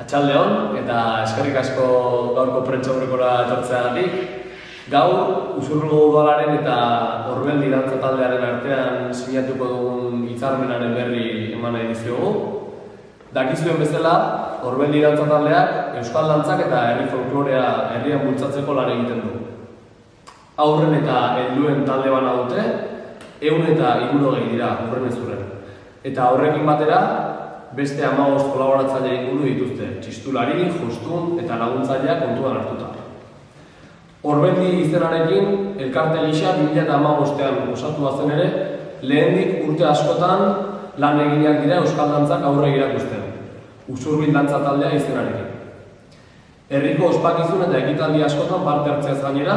Atxaldeon, eta eskerrik asko gaurko prentsaurrekora etortzeagatik. Gaur, Usurbilgo udalaren eta Orbeldi dantza taldearen artean sinatuko dugun hitzarmenaren berri eman nahi dizuegu. Dakizuen bezala, Orbeldi dantza taldeak euskal dantzak eta herri folklorea herrian bultzatzeko lan egiten du. Haurren eta helduen talde bana dute, 160 dira horren ezurren. Eta horrekin batera, beste 15 kolaboratzaile inguru dituzte, txistulari, jostun eta laguntzaileak kontuan hartuta. Orbeldi izenarekin, elkarte gisa 2015an osatua zen ere, lehendik urte askotan lan eginak dira euskal dantzak aurre irakusten, Usurbil dantza taldea izenarekin. Herriko ospakizun eta ekitaldi askotan parte hartzeaz gainera,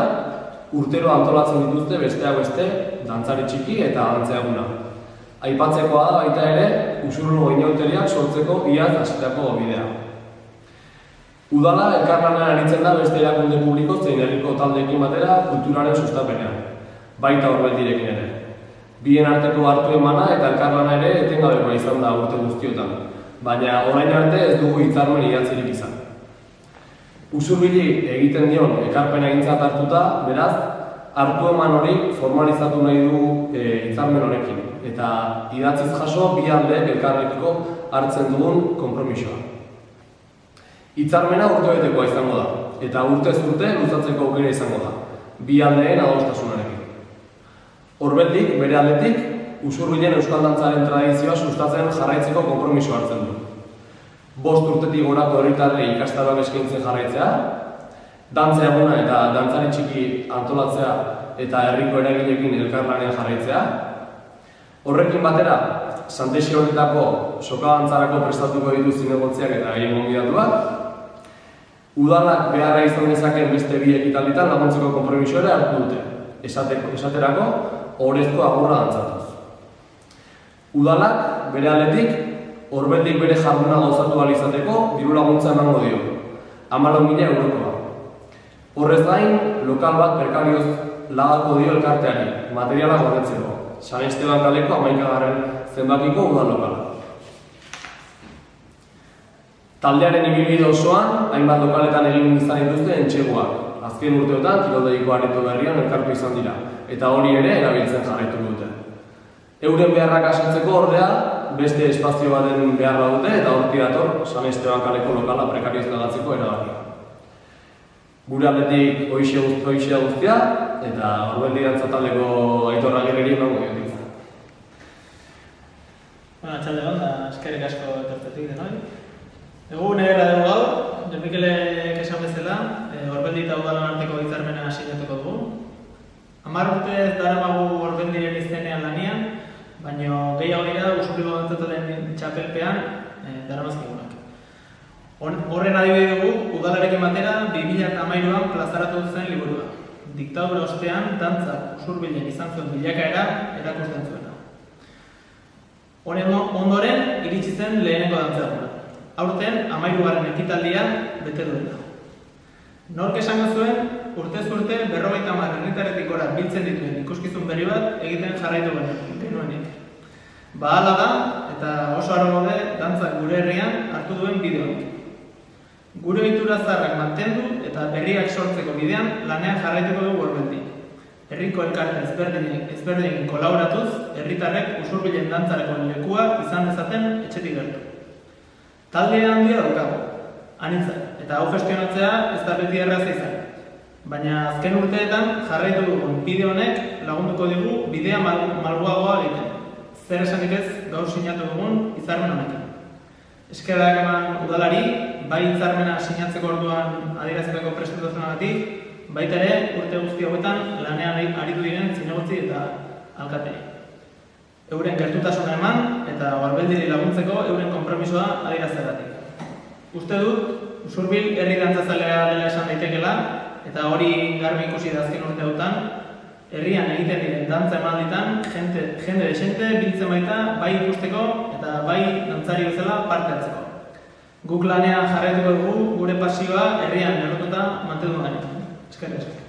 urtero antolatzen dituzte besteak beste, dantzari txiki eta dantzea eguna. Aipatzekoa da baita ere, Usurbilgo inauteriak sortzeko iaz hasitako bidea. Udala elkarlanean aritzen da beste erakunde publiko zein herriko taldeekin batera kulturaren sustapenean, baita Orbeldirekin ere. Bien arteko hartu emana eta elkarlana ere etengabekoa izan da urte guztiotan, baina orain arte ez dugu hitzarmen idatzirik izan. Usurbili egiten dion ekarpena egintzat hartuta, beraz, hartu eman hori formalizatu nahi du hitzarmen honekin, eta idatziz jaso bi aldeek elkarrekiko hartzen dugun konpromisoa. Hitzarmena urtebetekoa izango da, eta urtez urte luzatzeko aukera izango da, bi aldeen adostasunarekin. Orbeldik, bere aldetik, Usurbilen euskal dantzaren tradizioa sustatzen jarraitzeko konpromiso hartzen du. 5 urtetik gorako herritarrei ikastaroak eskaintzen jarraitzea, dantza eguna eta dantzari txiki antolatzea eta herriko eragileekin elkarlanean jarraitzea. Horrekin batera, Santesi honetako soka dantzarako prestatuko ditu zinegotziak eta haien gonbidatuak. Udalak beharra izan dezakeen beste bi ekitalditan laguntzeko konpromiso ere hartu dute, esaterako orezko agurra dantzatuz. Udalak bere aldetik, Orbeldik bere jarduna gauzatu ahal izateko diru laguntza emango dio, 14.000 eurokoa. Horrez gain, lokal bat prekarioz lagako dio elkarteari, materiala gordetzeko, San Esteban kaleko 11. zenbakiko udal lokala. Taldearen ibilbide osoan, hainbat lokaletan egin izan dituzte entseguak. Azken urteotan, kiroldeiko areto berrian elkartu izan dira, eta hori ere erabiltzen jarraitu dute. Euren beharrak asetzeko ordea, beste espazio baten beharra dute, eta hortik dator San Esteban kaleko lokala prekarioz lagatzeko erabakia. Gure aldetik hoxe guztia, eta Orbeldi dantza taldeko Aitor Agirreri emango ditza. Atxaldeon, eskerrik asko etortzetik denoi. Egun edera dugu gaur, Jon Mikelek esan bezala, Orbeldi eta udalan arteko hitzarmena sinatuko dugu. 10 urte ez daramagu Orbeldiren izenean lanian, baina gehiago dira Usurbilgo dantza taldeen txapelpean daramazkigunak. Horren adibide dugu, udalarekin batera 2013an plazaratu zen liburua. Diktadura ostean, dantza Usurbilen izan zuen bilakaera erakusten zuena. Honen ondoren, iritsi zen lehenengo dantza eguna. Aurten, 13. ekitaldia bete duena. Nork esango zuen, urtez urte 50 herritarretik gora biltzen dituen ikuskizun berri bat egiten jarraitu genuenik. Hala da, eta oso harro gaude dantzak gure herrian hartu duen bideoak. Gure ohitura zaharrak mantendu eta berriak sortzeko bidean lanean jarraituko dugu Orbeldi. Herriko elkarte ezberdinekin kolaboratuz, herritarrek Usurbilen dantzareko lekua izan dezaten etxetik gertu. Talde handia daukagu, anitza, eta hau gestionatzea ez da beti erraza izan. Baina azken urteetan jarraitu dugun bide honek lagunduko digu bidea malguagoa egiten. Zer esanik ez gaur sinatu dugun hitzarmen honekin. Eskerrak eman udalari, bai hitzarmena sinatzeko orduan adierazitako prestutasunagatik, baita ere urte guzti hauetan lanean aritu diren zinegotzi eta alkateei. Euren gertutasuna eman eta Orbeldi laguntzeko euren konpromisoa adierazteagatik. Uste dut, Usurbil herri dantzazalea dela esan daitekeela, eta hori garbi ikusi da azken urteotan, herrian egiten diren dantza emalditan jende desente biltzen baita bai ikusteko eta bai dantzari bezala parte hartzeko. Guk lanean jarraituko dugu gure pasioa herrian errotuta mantendu gainean. Eskerrik asko.